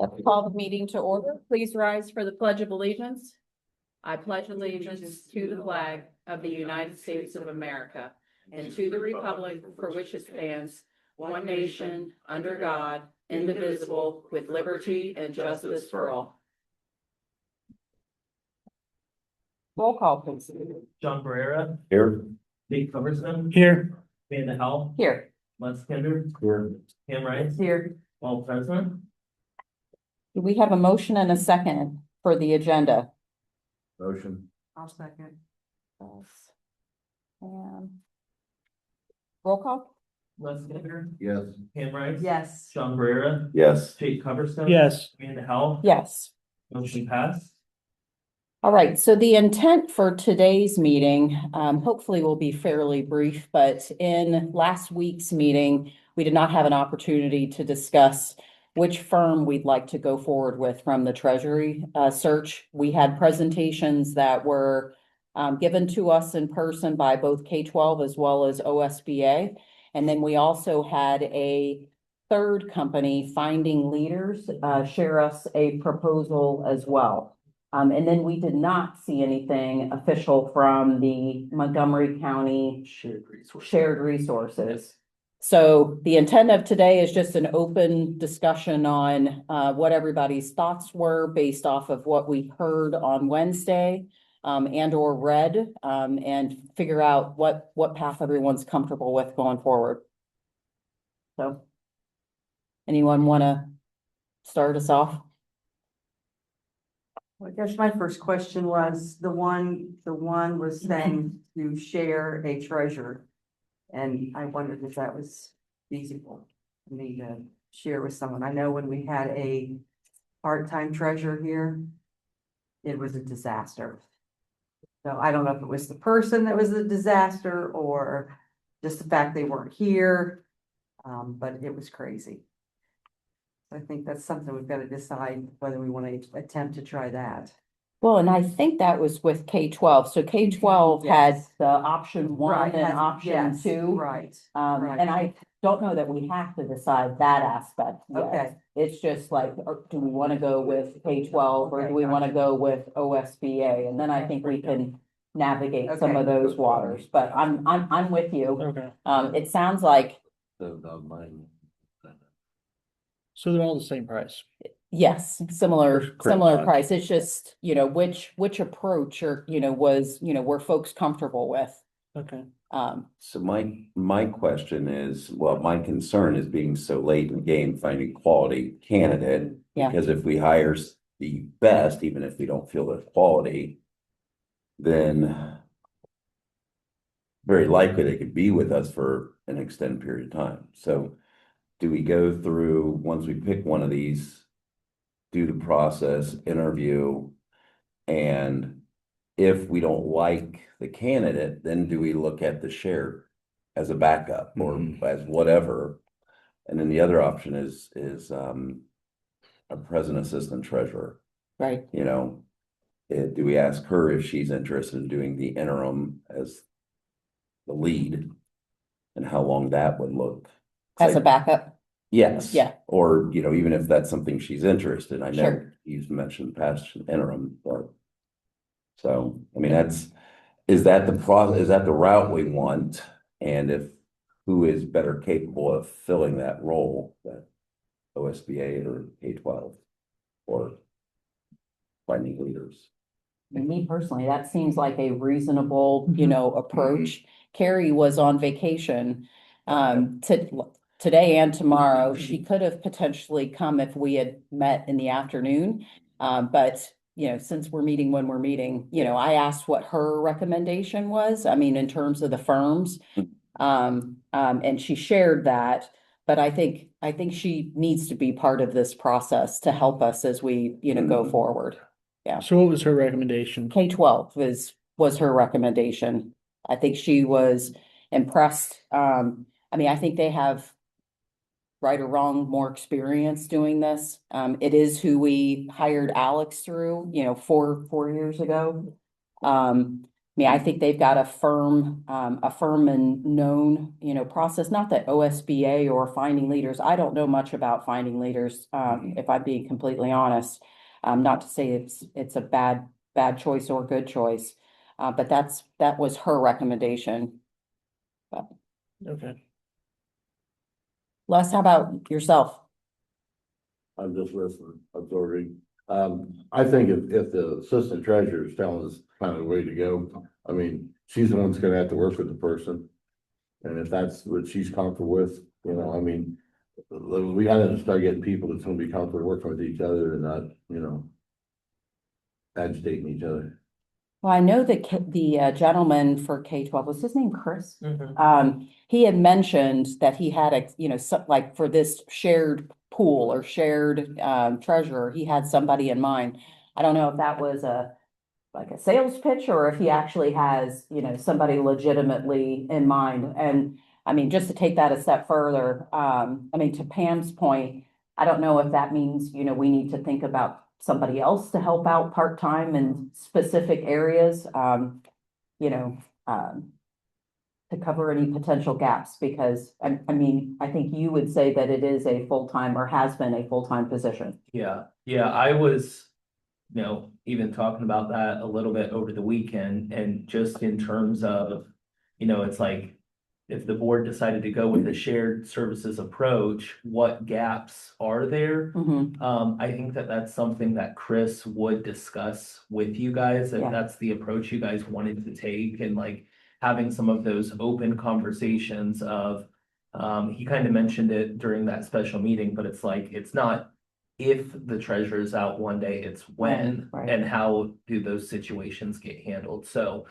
Let's call the meeting to order. Please rise for the Pledge of Allegiance. I pledge allegiance to the flag of the United States of America and to the republic for which it stands, one nation, under God, indivisible, with liberty and justice for all. Roll call, please. John Barrera, Here. Nate Coverston, Here. Amanda Howell, Here. Les Kinder, Here. Pam Rice, Here. Paul President. Do we have a motion and a second for the agenda? Motion. I'll second. And roll call? Les Kinder, Yes. Pam Rice. Yes. John Barrera, Yes. Jake Coverston. Yes. Amanda Howell. Yes. Motion passed. All right, so the intent for today's meeting, hopefully will be fairly brief, but in last week's meeting, we did not have an opportunity to discuss which firm we'd like to go forward with from the Treasury search. We had presentations that were given to us in person by both K-12 as well as OSBA. And then we also had a third company, Finding Leaders, share us a proposal as well. And then we did not see anything official from the Montgomery County Shared Resources. So the intent of today is just an open discussion on what everybody's thoughts were based off of what we heard on Wednesday and or read and figure out what path everyone's comfortable with going forward. So anyone want to start us off? I guess my first question was, the one was saying to share a treasure. And I wondered if that was feasible for me to share with someone. I know when we had a part-time treasurer here, it was a disaster. So I don't know if it was the person that was a disaster or just the fact they weren't here. But it was crazy. I think that's something we've got to decide whether we want to attempt to try that. Well, and I think that was with K-12. So K-12 had Yes. the option one Right, and has- option yes, two. Right. And I don't know that we have to decide that aspect yet. Okay. It's just like, do we want to go with K-12 or Okay, do we want to gotcha. go with OSBA? And then I think we can navigate some Okay. of those waters, but I'm with you. Okay. It sounds like, So they're all the same price. yes, similar Correct. price. It's just, which approach or, were folks comfortable with? Okay. So my question is, well, my concern is being so late in the game, finding quality candidate. Yeah. Because if we hire the best, even if we don't feel they're quality, then very likely they could be with us for an extended period of time. So do we go through, once we pick one of these, do the process, interview, and if we don't like the candidate, then do we look at the share as a backup or as whatever? And then the other option is a president assistant treasurer. Right. Do we ask her if she's interested in doing the interim as the lead and how long that would look? As a backup? Yes. Yeah. Or, even if that's something she's interested in. I know Sure. you've mentioned past interim, but. So, I mean, is that the route we want? And who is better capable of filling that role, that OSBA or K-12 or Finding Leaders? Me personally, that seems like a reasonable, approach. Carrie was on vacation today and tomorrow. She could have potentially come if we had met in the afternoon. But since we're meeting when we're meeting, I asked what her recommendation was. I mean, in terms of the firms. And she shared that, but I think she needs to be part of this process to help us as we, go forward. Yeah. So what was her recommendation? K-12 was her recommendation. I think she was impressed. I mean, I think they have, right or wrong, more experience doing this. It is who we hired Alex through, 4 years ago. mean, I think they've got a firm and known, process, not that OSBA or finding leaders, I don't know much about finding leaders, if I'm being completely honest. Not to say it's a bad choice or good choice, but that was her recommendation. Okay. Les, how about yourself? I'm just listening, absorbing. I think if the assistant treasurer is telling us kind of the way to go, I mean, she's the one that's gonna have to work with the person. And if that's what she's comfortable with, I mean, we gotta start getting people that's gonna be comfortable working with each other and not, agitating each other. Well, I know that the gentleman for K-12, was his name Chris? Mhm. He had mentioned that he had like for this shared pool or shared treasurer, he had somebody in mind. I don't know if that was like a sales pitch or if he actually has, somebody legitimately in mind. And I mean, just to take that a step further, I mean, to Pam's point, I don't know if that means, we need to think about somebody else to help out part-time in specific areas, you know, to cover any potential gaps, because I mean, I think you would say that it is a full-time or has been a full-time position. Yeah, I was, even talking about that a little bit over the weekend, and just in terms of, it's like, if the board decided to go with a shared services approach, what gaps are there? Mhm. I think that that's something that Chris would discuss with you guys, if Yeah. that's the approach you guys wanted to take, and like having some of those open conversations of, he kind of mentioned it during that special meeting, but it's like, it's not if the treasurer's out one day, it's when, Right. and how do those situations get handled? So,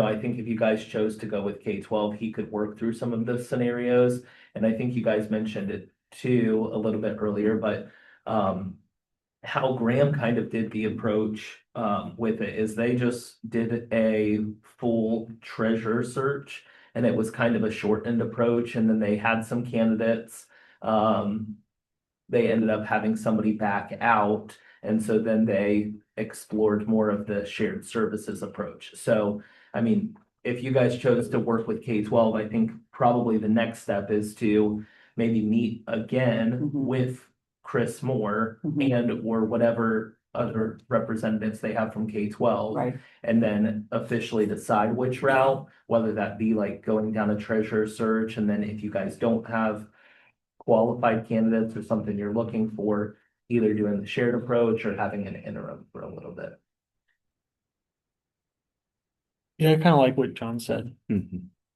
I think if you guys chose to go with K-12, he could work through some of those scenarios. And I think you guys mentioned it too a little bit earlier, but how Graham kind of did the approach with it is they just did a full treasure search, and it was kind of a shortened approach, and then they had some candidates. They ended up having somebody back out, and so then they explored more of the shared services approach. So, I mean, if you guys chose to work with K-12, I think probably the next step is to maybe meet again Mhm. with Chris Moore Mhm. and or whatever other representatives they have from K-12. Right. And then officially decide which route, whether that be like going down a treasure search, and then if you guys don't have qualified candidates or something you're looking for, either doing the shared approach or having an interim for a little bit. Yeah, I kind of like what John said,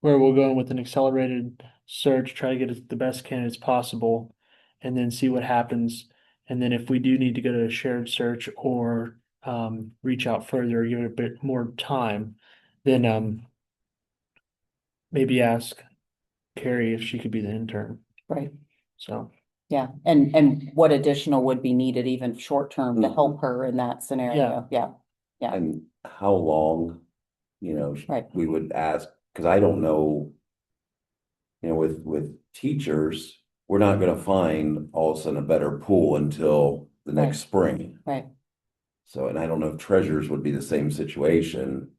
where we'll go in with an accelerated search, try to get the best candidates possible, and then see what happens. And then if we do need to go to a shared search or reach out further, give it a bit more time, then maybe ask Carrie if she could be the intern. Right. So Yeah. And what additional would be needed, even short-term, to Mhm. help her in that scenario? Yeah. Yeah. And how long, Right. we would ask, because I don't know, with teachers, we're not gonna find all of a sudden a better pool until the Right. next spring. Right. So, and I don't know if treasurers would be the same situation.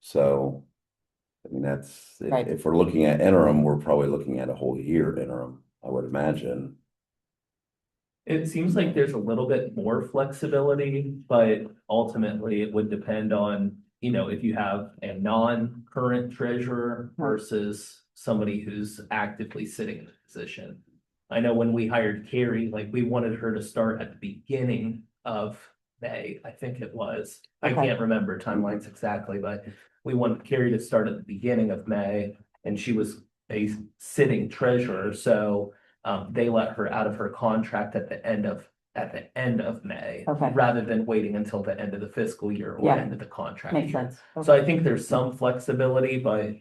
So, I mean, Right. if we're looking at interim, we're probably looking at a whole year interim, I would imagine. It seems like there's a little bit more flexibility, but ultimately it would depend on, if you have a non-current treasurer versus somebody who's actively sitting in a position. I know when we hired Carrie, like we wanted her to start at the beginning of May, I think it was. I Okay. can't remember timelines exactly, but we wanted Carrie to start at the beginning of May, and she was a sitting treasurer, so they let her out of her contract at the end of May. Okay. Rather than waiting until the end of the fiscal year or Yeah. end of the contract Makes year. sense. So I think there's some flexibility, but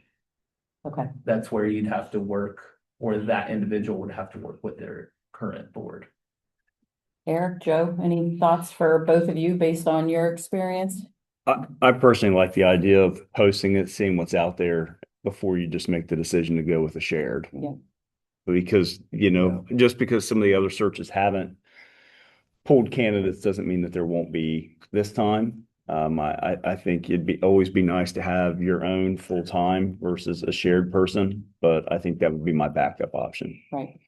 Okay. that's where you'd have to work, or that individual would have to work with their current board. Eric, Joe, any thoughts for both of you based on your experience? I personally like the idea of posting it, seeing what's out there before you just make the decision to go with a shared. Yeah. Because, just because some of the other searches haven't pulled candidates doesn't mean that there won't be this time. I think always be nice to have your own full-time versus a shared person, but I think that would be my backup option. Right,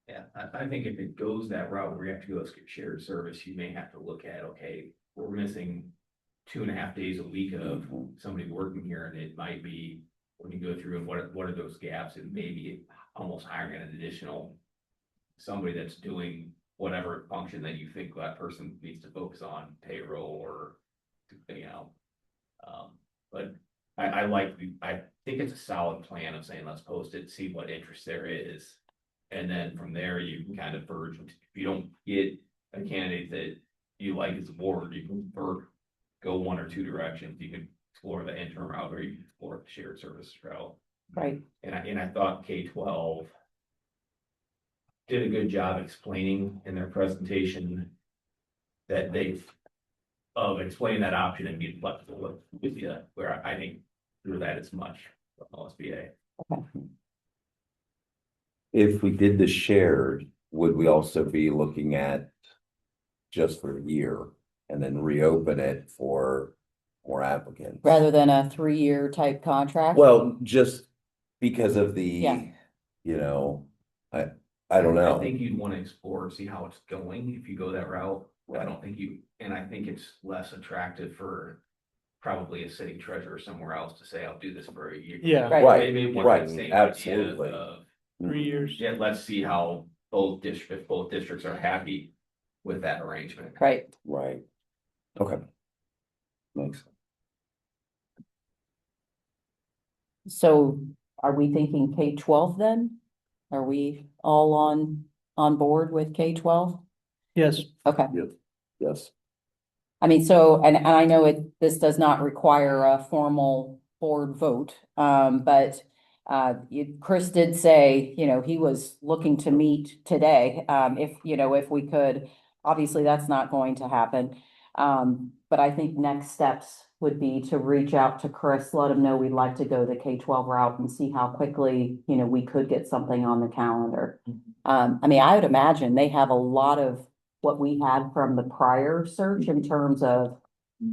Yeah, I think if it goes that route where you have to go shared service, you may have to look at, okay, we're missing 2.5 days a week of somebody working here, and it might be, when you go through and what are those gaps, it may be almost hiring an additional somebody that's doing whatever function that you think that person needs to focus on, payroll or, you know. But I think it's a solid plan of saying, let's post it, see what interest there is. And then from there, you can kind of verge, if you don't get a candidate that you like as a board, you can go one or two directions. You can explore the interim route, or you can explore the shared service route. right. And I thought K-12 did a good job explaining in their presentation that of explaining that option and being flexible with you, where I think through that as much from OSBA. If we did the shared, would we also be looking at just for a year and then reopen it for more applicants? Rather than a 3-year type contract? Well, just because of the, Yeah. you know, I don't know. I think you'd want to explore, see how it's going if you go that route. I don't think and I think it's less attractive for probably a city treasurer somewhere else to say, I'll do this for a year. Yeah. Right, Maybe want right, that same absolutely. idea of, 3 years. yeah, let's see how both districts are happy with that arrangement. Right, Right. Okay. Makes sense. so are we thinking K-12 then? Are we all on board with K-12? Yes, Okay. Yes. I mean, so, and I know this does not require a formal board vote, but Chris did say, he was looking to meet today, if we could. Obviously, that's not going to happen. But I think next steps would be to reach out to Chris, let him know we'd like to go the K-12 route and see how quickly, we could get something on the calendar. I mean, I would imagine they have a lot of what we had from the prior search in terms of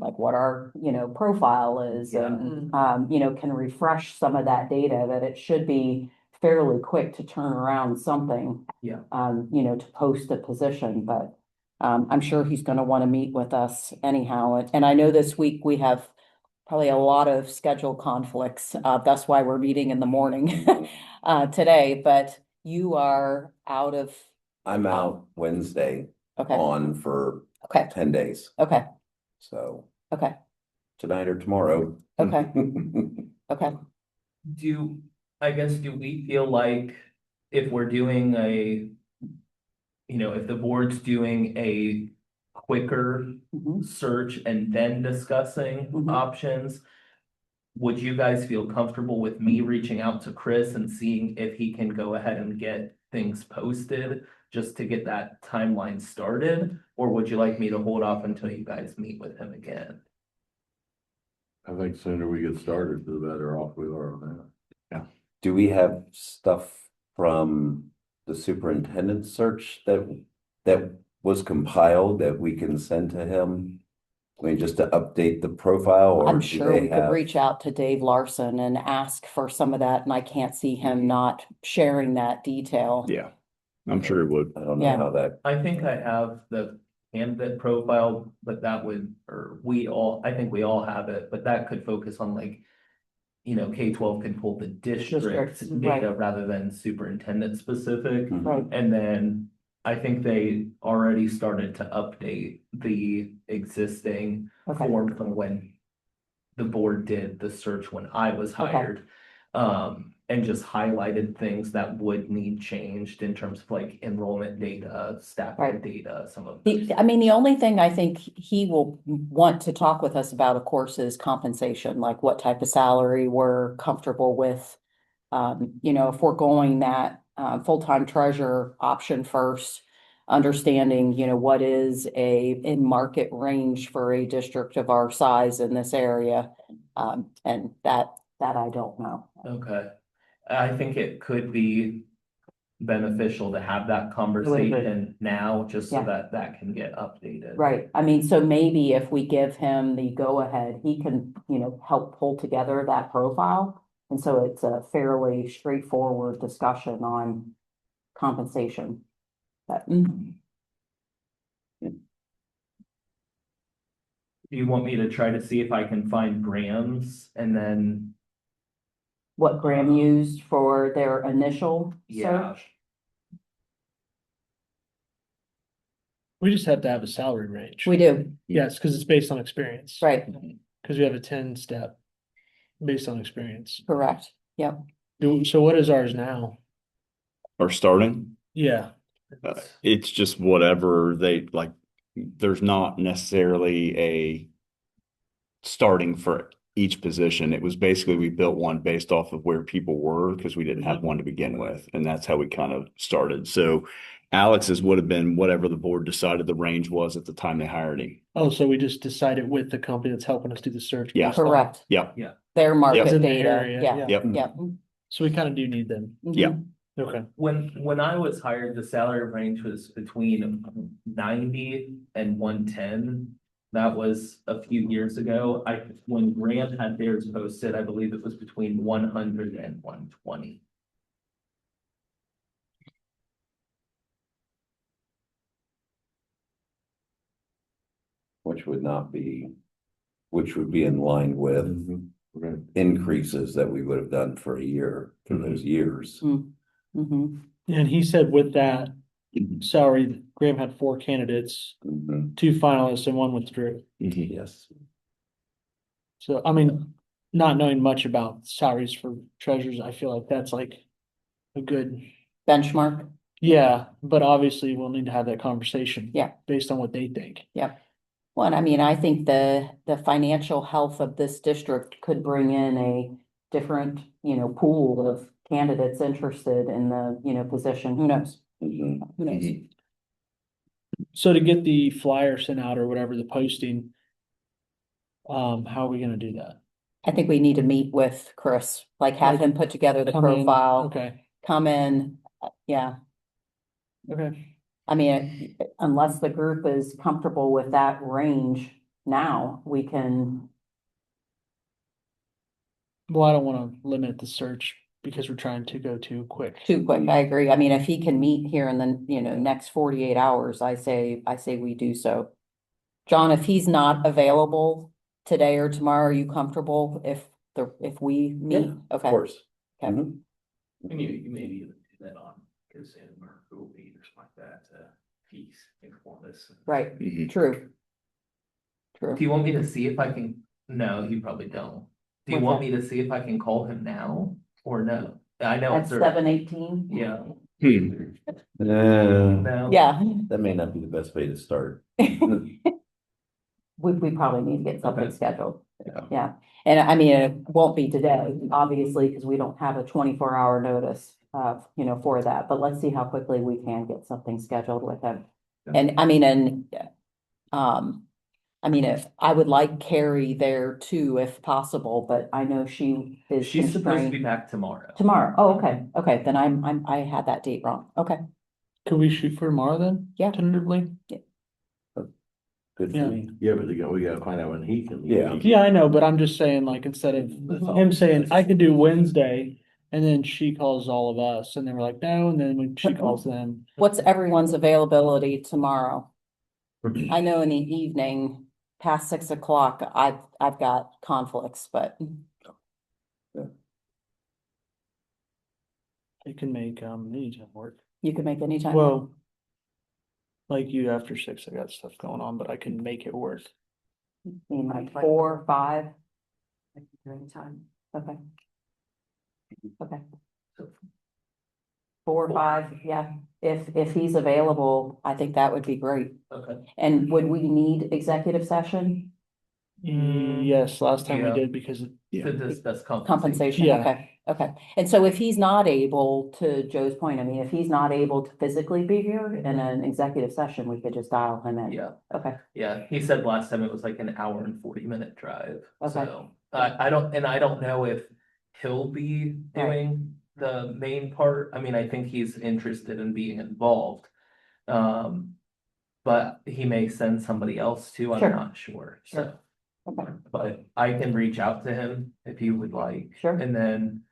like what our, profile is and, can refresh some of that data, that it should be fairly quick to turn around something. Yeah. To post a position, but I'm sure he's gonna want to meet with us anyhow. And I know this week we have probably a lot of schedule conflicts. That's why we're meeting in the morning today, but you are out of, I'm out Wednesday okay, on for okay, 10 days. okay, So okay, tonight or tomorrow. okay, okay. Do we feel like if we're doing if the board's doing a quicker Mhm. search and then discussing Mhm. options, would you guys feel comfortable with me reaching out to Chris and seeing if he can go ahead and get things posted just to get that timeline started? Or would you like me to hold off until you guys meet with him again? I think the sooner we get started, the better off we are on that. Do we have stuff from the superintendent search that was compiled that we can send to him? I mean, just to update the profile, or I'm do sure they we could have? reach out to Dave Larson and ask for some of that, and I can't see him not sharing that detail. Yeah, I'm sure it would. I don't know Yeah. how that, I think I have the candidate profile, but that would, I think we all have it, but that could focus on like, K-12 can pull the district Districts, data right. rather than superintendent specific. Mhm. Right, And then I think they already started to update the existing okay, form from when the board did the search when I was Okay. hired. And just highlighted things that would need changed in terms of like enrollment data, staffing Right. data, some of those. I mean, the only thing I think he will want to talk with us about, of course, is compensation, like what type of salary we're comfortable with. If we're going that full-time treasurer option first, understanding, what is a in-market range for a district of our size in this area. And that I don't know. Okay, I think it could be beneficial to have that conversation now, just so Yeah. that that can get updated. Right, I mean, so maybe if we give him the go-ahead, he can, help pull together that profile. And so it's a fairly straightforward discussion on compensation. But, Do you want me to try to see if I can find Graham's and then, what Graham used for their initial yeah, search? We just have to have a salary range. We do, Yes, because it's based on experience. right, Because we have a 10-step based on experience. correct, yep. So what is ours now? Or starting, Yeah, it's just whatever they like, there's not necessarily a starting for each position. It was basically, we built one based off of where people were because we didn't have one to begin with. And that's how we kind of started. So Alex's would have been whatever the board decided the range was at the time they hired him. oh, so we just decided with the company that's helping us do the search. Yeah. based on- Correct, Yep. their It's market in the data, area, yeah, Yep. yeah. So we kind of do need them. Yeah. Mhm. Okay. when I was hired, the salary range was between 90 and 110. That was a few years ago. When Graham had theirs posted, I believe it was between 100 and 120. Which would be in line with Right. increases that we would have done for a year, for those years. Mhm. And he said with that salary, Graham had 4 candidates, Mhm. 2 finalists and 1 withdrew. Yes. So, I mean, not knowing much about salaries for treasurers, I feel like that's like a good, Benchmark, yeah, but obviously we'll need to have that conversation. Yeah. Based on what they think. well, and I mean, I think the financial health of this district could bring in a different, pool of candidates interested in the, position, who knows? Mhm. Who knows? So to get the flyer sent out or whatever, the posting, how are we gonna do that? I think we need to meet with Chris, like have Like, him put together the Come in, profile, Okay, come in, yeah. okay. I mean, unless the group is comfortable with that range now, we can, Well, I don't wanna limit the search because we're trying to go too quick. too quick, I agree. I mean, if he can meet here in the, next 48 hours, I say we do so. John, if he's not available today or tomorrow, are you comfortable if we meet? Of Okay, course. Okay. Mhm. And you maybe even do that on, because in our Google Meet or something like that, he's informed us. right, Mhm. true. Do True. you want me to see if I can? No, you probably don't. Do you What's want that? me to see if I can call him now or no? I know At it's early. 7:18? Yeah. No. Yeah. That may not be the best way to start. We probably need to get something Okay. scheduled. Yeah. Yeah, and I mean, it won't be today, obviously, because we don't have a 24-hour notice for that, but let's see how quickly we can get something scheduled with him. And if I would like Carrie there too, if possible, but I know she is She's supposed to be constrained. back tomorrow. Tomorrow, oh, okay, then I had that date wrong, okay, Could we shoot for tomorrow then? Yeah. Tentatively? Good for Yeah. me. Yeah, but we gotta find out when he can. Yeah. Yeah, I know, but I'm just saying, like, instead of him saying, I could do Wednesday, and then she calls all of us, and then we're like, no, and then when she calls them. what's everyone's availability tomorrow? I know in the evening, past 6 o'clock, I've got conflicts, but You can make, anytime work. you can make any time. Well, like you after 6, I got stuff going on, but I can make it work. I mean, like 4, 5, I can do anytime. okay. Okay. 4, 5, yeah, if he's available, I think that would be great. Okay. And would we need executive session Yes, last time we Yeah. did because To discuss compensation. compensation? Yeah. Okay. And so if he's not able, to Joe's point, I mean, if he's not able to physically be here in an executive session, we could just dial him in. Yeah, Okay, yeah. He said last time it was like an hour and 40-minute drive. Okay. So I don't know if he'll be Right. doing the main part, I mean, I think he's interested in being involved. But he may send somebody else too, I'm Sure. not sure, so. Sure. Okay, But I can reach out to him if you would like. Sure. And then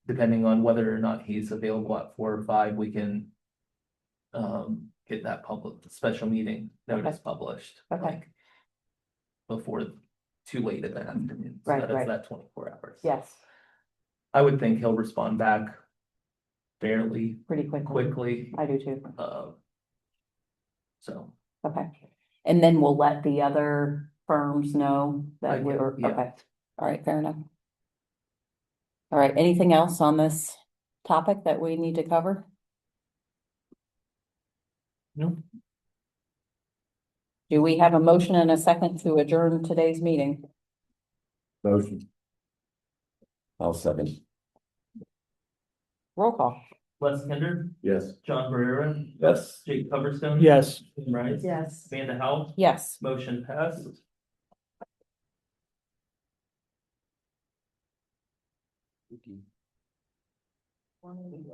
depending on whether or not he's available at 4 or 5, we can get that public, special meeting notice published. Okay. like, Before, too late in the afternoon. So Right, that is right. that 24 hours. yes, I would think he'll respond back fairly pretty quickly. quickly. I do too. So, Okay. And then we'll let the other firms know I that get it, we're, yeah. okay. All right, fair enough. All right, anything else on this topic that we need to cover? Nope. Do we have a motion and a second to adjourn today's meeting? Motion. I'll second. Roll call. Les Kinder, Yes. John Barrera, Yes. Jake Coverstone. Yes. Tim Rice. Yes. Amanda Howell, Yes. motion passed. Start having